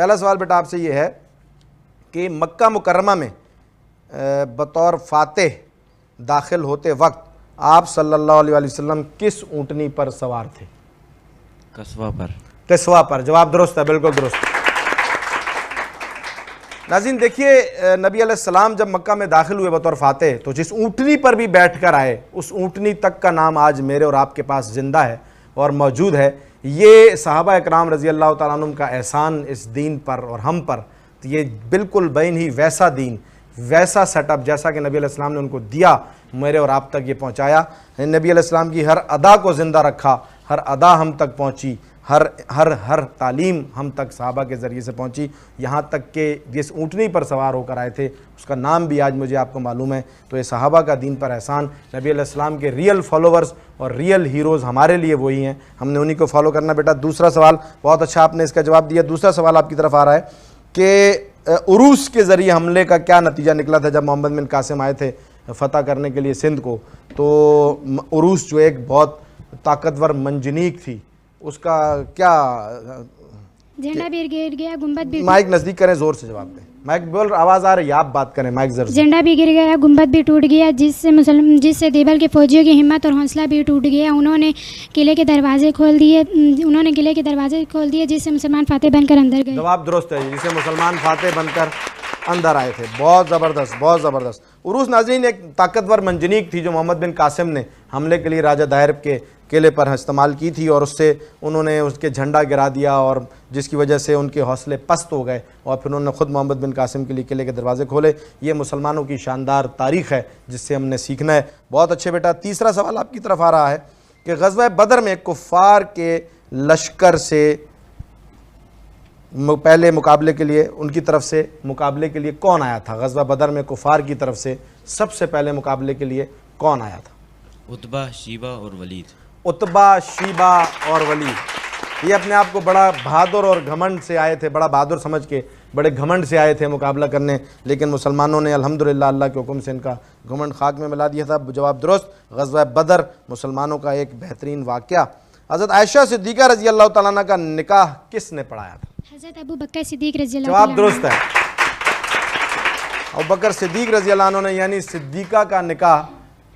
پہلا سوال بیٹا آپ سے یہ ہے کہ مکہ مکرمہ میں بطور فاتح داخل ہوتے وقت آپ صلی اللہ علیہ وسلم کس اونٹنی پر سوار تھے؟ قصوہ پر. قصوہ پر. جواب درست ہے، بالکل درست. ناظرین دیکھیے، نبی علیہ السلام جب مکہ میں داخل ہوئے بطور فاتح تو جس اونٹنی پر بھی بیٹھ کر آئے اس اونٹنی تک کا نام آج میرے اور آپ کے پاس زندہ ہے اور موجود ہے. یہ صحابہ اکرام رضی اللہ تعالیٰ عنہم کا احسان اس دین پر اور ہم پر. یہ بالکل بین ہی ویسا دین، ویسا سیٹ اپ جیسا کہ نبی علیہ السلام نے ان کو دیا، میرے اور آپ تک یہ پہنچایا. نبی علیہ السلام کی ہر ادا کو زندہ رکھا، ہر ادا ہم تک پہنچی، ہر تعلیم ہم تک صحابہ کے ذریعے سے پہنچی، یہاں تک کہ جس اونٹنی پر سوار ہو کر آئے تھے اس کا نام بھی آج مجھے آپ کو معلوم ہے. تو یہ صحابہ کا دین پر احسان. نبی علیہ السلام کے ریئل فالوورز اور ریئل ہیروز ہمارے لیے وہی ہیں، ہم نے انہی کو فالو کرنا. بیٹا دوسرا سوال بہت اچھا آپ نے اس کا جواب دیا. دوسرا سوال آپ کی طرف آ رہا ہے کہ عروس کے ذریعے حملے کا کیا نتیجہ نکلا تھا جب محمد بن قاسم آئے تھے فتح کرنے کے لیے سندھ کو؟ تو عروس جو ایک بہت طاقتور منجنیق تھی، اس کا کیا؟ جھنڈا بھی گر گیا، گنبد بھی. مائک نزدیک کریں، زور سے جواب دیں. مائک بول، آواز آ رہی ہے، آپ بات کریں، مائک ضرور. جھنڈا بھی گر گیا، گنبد بھی ٹوٹ گیا، جس سے دیبل کے فوجیوں کی ہمت اور حوصلہ بھی ٹوٹ گیا. انہوں نے قلعے کے دروازے کھول دیے جس سے مسلمان فاتح بن کر اندر گئے. جواب درست ہے، جسے مسلمان فاتح بن کر اندر آئے تھے. بہت زبردست، بہت زبردست. عروس ناظرین ایک طاقتور منجنیق تھی جو محمد بن قاسم نے حملے کے لیے راجہ دائرب کے قلعے پر استعمال کی تھی، اور اس سے انہوں نے اس کے جھنڈا گرا دیا، اور جس کی وجہ سے ان کے حوصلے پست ہو گئے، اور پھر انہوں نے خود محمد بن قاسم کے لیے قلعے کے دروازے کھولے. یہ مسلمانوں کی شاندار تاریخ ہے جس سے ہم نے سیکھنا ہے. بہت اچھے بیٹا. تیسرا سوال آپ کی طرف آ رہا ہے کہ غزوہ بدر میں کفار کے لشکر سے پہلے مقابلے کے لیے ان کی طرف سے مقابلے کے لیے کون آیا تھا؟ غزوہ بدر میں کفار کی طرف سے سب سے پہلے مقابلے کے لیے کون آیا تھا؟ عتبہ، شیبہ اور ولید. عتبہ، شیبہ اور ولید. یہ اپنے آپ کو بڑا بہادر اور گھمنڈ سے آئے تھے، بڑا بہادر سمجھ کے بڑے گھمنڈ سے آئے تھے مقابلہ کرنے، لیکن مسلمانوں نے الحمدللہ اللہ کے حکم سے ان کا گھمنڈ خاک میں ملا دیا تھا. جواب درست. غزوہ بدر مسلمانوں کا ایک بہترین واقعہ. حضرت عائشہ صدیقہ رضی اللہ تعالیٰ عنہ کا نکاح کس نے پڑھایا تھا؟ حضرت ابو بکر صدیق رضی اللہ عنہ. جواب درست ہے. ابو بکر صدیق رضی اللہ عنہ نے، یعنی صدیقہ کا نکاح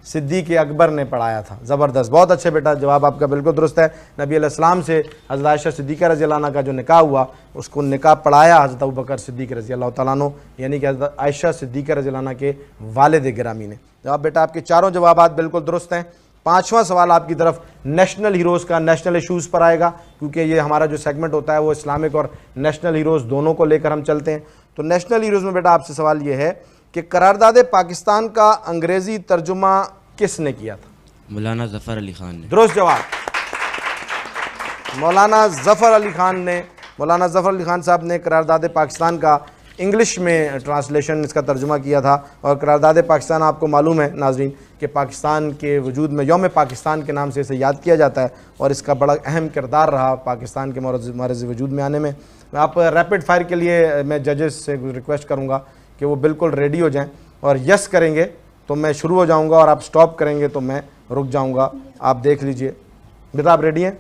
صدیق اکبر نے پڑھایا تھا. زبردست، بہت اچھے بیٹا. جواب آپ کا بالکل درست ہے. نبی علیہ السلام سے حضرت عائشہ صدیقہ رضی اللہ عنہ کا جو نکاح ہوا اس کو نکاح پڑھایا حضرت ابو بکر صدیق رضی اللہ تعالیٰ عنہ، یعنی کہ حضرت عائشہ صدیقہ رضی اللہ عنہ کے والد گرامی نے. جواب بیٹا آپ کے چاروں جوابات بالکل درست ہیں. پانچواں سوال آپ کی طرف نیشنل ہیروز کا، نیشنل ایشوز پر آئے گا، کیونکہ یہ ہمارا جو سیگمنٹ ہوتا ہے وہ اسلامک اور نیشنل ہیروز دونوں کو لے کر ہم چلتے ہیں. تو نیشنل ہیروز میں بیٹا آپ سے سوال یہ ہے کہ قرارداد پاکستان کا انگریزی ترجمہ کس نے کیا تھا؟ مولانا ظفر علی خان نے. درست جواب. مولانا ظفر علی خان نے. مولانا ظفر علی خان صاحب نے قرارداد پاکستان کا انگلش میں ٹرانسلیشن اس کا ترجمہ کیا تھا. اور قرارداد پاکستان آپ کو معلوم ہے ناظرین کہ پاکستان کے وجود میں یوم پاکستان کے نام سے اسے یاد کیا جاتا ہے، اور اس کا بڑا اہم کردار رہا پاکستان کے معرض وجود میں آنے میں. آپ ریپڈ فائر کے لیے میں ججز سے ریکویسٹ کروں گا کہ وہ بالکل ریڈی ہو جائیں، اور یس کریں گے تو میں شروع ہو جاؤں گا، اور آپ سٹاپ کریں گے تو میں رک جاؤں گا. آپ دیکھ لیجئے. بیٹا آپ ریڈی ہیں؟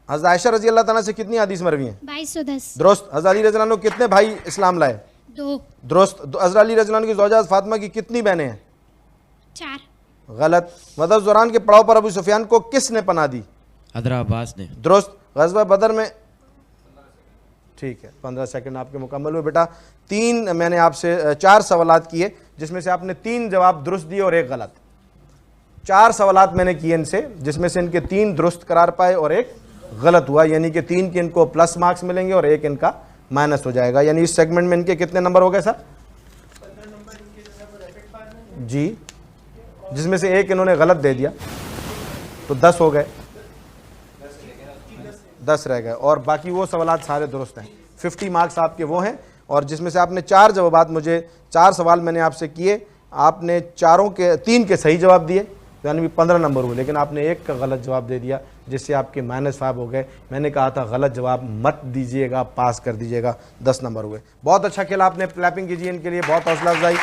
حضرت عائشہ رضی اللہ تعالیٰ سے کتنی حدیث مروی ہیں؟ 2210. درست. حضرت علی رضی اللہ عنہ کتنے بھائی اسلام لائے؟ 2. درست. حضرت علی رضی اللہ عنہ کی زوجہ فاطمہ کی کتنی بہنیں ہیں؟ 4. غلط. غزوہ زوران کے پڑاؤ پر ابو سفیان کو کس نے پناہ دی؟ حضرت عباس نے. درست. غزوہ بدر میں ٹھیک ہے 15 سیکنڈ آپ کے مکمل ہوئے. بیٹا میں نے آپ سے 4 سوالات کیے جس میں سے آپ نے 3 جواب درست دیے اور 1 غلط. 4 سوالات میں نے کیے ان سے جس میں سے ان کے 3 درست قرار پائے اور 1 غلط ہوا، یعنی کہ 3 کے ان کو پلس مارکس ملیں گے اور 1 ان کا مائنس ہو جائے گا. یعنی اس سیگمنٹ میں ان کے کتنے نمبر ہو گئے سر؟ 15 نمبر ان کے ریپڈ فائر میں جی، جس میں سے 1 انہوں نے غلط دے دیا تو 10 ہو گئے، 10 رہ گئے، اور باقی وہ سوالات سارے درست ہیں. 50 مارکس آپ کے وہ ہیں، اور جس میں سے آپ نے 4 جوابات مجھے 4 سوال میں نے آپ سے کیے، آپ نے 3 کے صحیح جواب دیے، یعنی 15 نمبر ہوئے، لیکن آپ نے 1 کا غلط جواب دے دیا جس سے آپ کے -5 ہو گئے. میں نے کہا تھا غلط جواب مت دیجئے گا، پاس کر دیجئے گا. 10 نمبر ہوئے. بہت اچھا کھیلا آپ نے. کلیپنگ کیجیے ان کے لیے، بہت حوصلہ افزائی.